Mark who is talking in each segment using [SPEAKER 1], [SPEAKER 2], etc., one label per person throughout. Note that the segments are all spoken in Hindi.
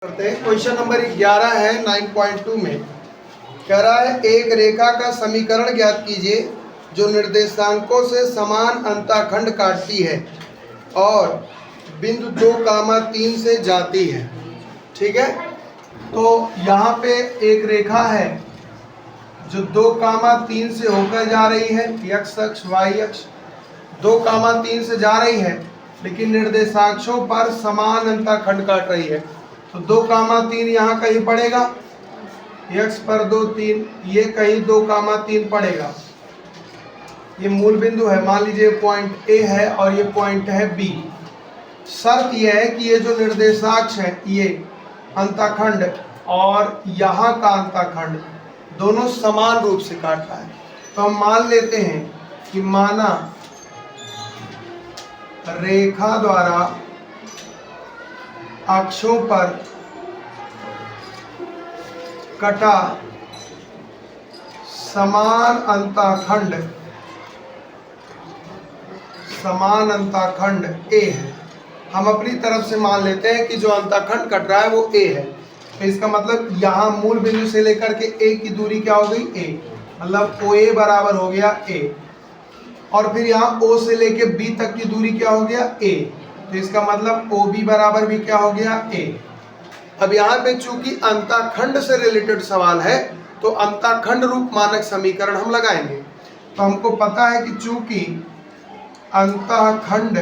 [SPEAKER 1] करते हैं। क्वेश्चन नंबर 11 है 9.2 में कह रहा है एक रेखा का समीकरण ज्ञात कीजिए जो निर्देशांकों से समान अंतःखंड काटती है और बिंदु 2, 3 से जाती है। ठीक है, तो यहाँ पे एक रेखा है जो 2, 3 से होकर जा रही है, x अक्ष y अक्ष 2, 3 से जा रही है, लेकिन निर्देशांकों पर समान अंतःखंड काट रही है। तो 2, 3 यहाँ कहीं पड़ेगा, x पर 2, 3 ये कहीं 2, 3 पड़ेगा। ये मूल बिंदु है, मान लीजिए पॉइंट A है और ये पॉइंट है B। शर्त यह है कि ये जो निर्देशांक है ये अंतःखंड और यहाँ का अंतःखंड दोनों समान रूप से काट रहा है। तो हम मान लेते हैं कि माना रेखा द्वारा अक्षों पर कटा समान अंतःखंड A है। हम अपनी तरफ से मान लेते हैं कि जो अंतःखंड कट रहा है वो A है। तो इसका मतलब यहाँ मूल बिंदु से लेकर के A की दूरी क्या हो गई, A, मतलब OA बराबर हो गया A। और फिर यहाँ O से लेके B तक की दूरी क्या हो गया, A। तो इसका मतलब OB बराबर भी क्या हो गया, A। अब यहाँ पे चूंकि अंतःखंड से रिलेटेड सवाल है तो अंतःखंड रूप मानक समीकरण हम लगाएंगे। तो हमको पता है कि चूंकि अंतःखंड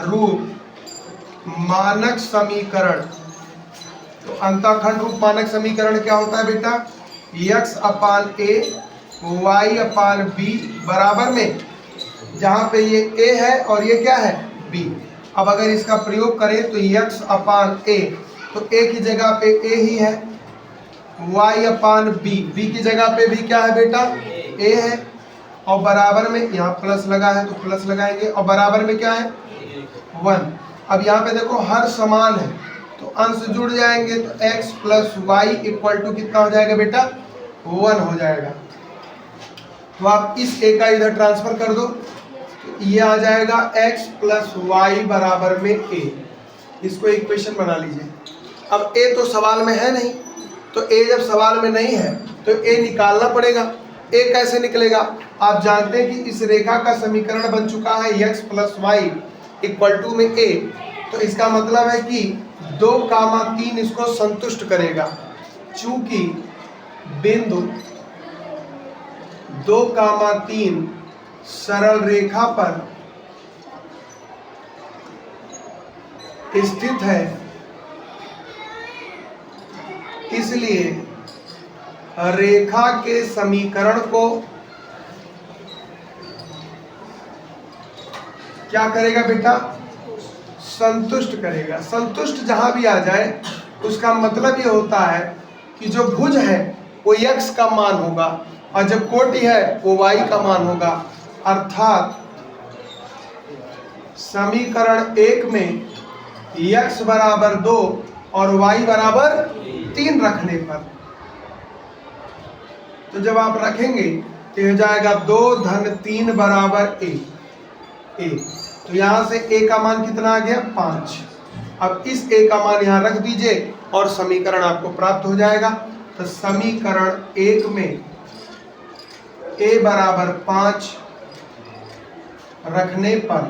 [SPEAKER 1] रूप मानक समीकरण, तो अंतःखंड रूप मानक समीकरण क्या होता है बेटा, x/a y/b बराबर में, जहाँ पे ये a है और ये क्या है, b। अब अगर इसका प्रयोग करें तो x/a, तो a की जगह पे a ही है, y/b, b की जगह पे भी क्या है बेटा, a है, और बराबर में यहाँ प्लस लगा है तो प्लस लगाएंगे, और बराबर में क्या है 1। अब यहाँ पे देखो हर समान है तो अंश जुड़ जाएंगे, तो x + y = कितना हो जाएगा बेटा, 1 हो जाएगा। तो आप इस a का इधर ट्रांसफर कर दो, तो ये आ जाएगा x + y बराबर में a। इसको इक्वेशन बना लीजिए। अब a तो सवाल में है नहीं, तो a जब सवाल में नहीं है तो a निकालना पड़ेगा। a कैसे निकलेगा, आप जानते हैं कि इस रेखा का समीकरण बन चुका है x + y = में a। तो इसका मतलब है कि 2, 3 इसको संतुष्ट करेगा। चूंकि बिंदु 2, 3 सरल रेखा पर स्थित है, इसलिए रेखा के समीकरण को क्या करेगा बेटा, संतुष्ट करेगा। संतुष्ट जहां भी आ जाए उसका मतलब ये होता है कि जो भुज है वो x का मान होगा और जब कोटि है वो y का मान होगा। अर्थात समीकरण 1 में x बराबर 2 और y बराबर 3 रखने पर, तो जब आप रखेंगे तो हो जाएगा 2-3 बराबर a। तो यहाँ से a का मान कितना आ गया, 5। अब इस a का मान यहाँ रख दीजिए और समीकरण आपको प्राप्त हो जाएगा। तो समीकरण 1 में a बराबर 5 रखने पर,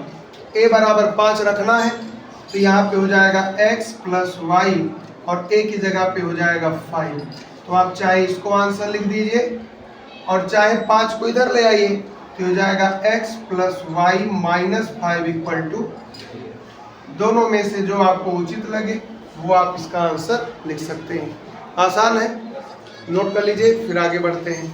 [SPEAKER 1] a बराबर 5 रखना है तो यहाँ पे हो जाएगा x + y और a की जगह पे हो जाएगा 5। तो आप चाहे इसको आंसर लिख दीजिए और चाहे 5 को इधर ले आइए, तो हो जाएगा x + y - 5 = दोनों में से जो आपको उचित लगे वो आप इसका आंसर लिख सकते हैं। आसान है, नोट कर लीजिए, फिर आगे बढ़ते हैं।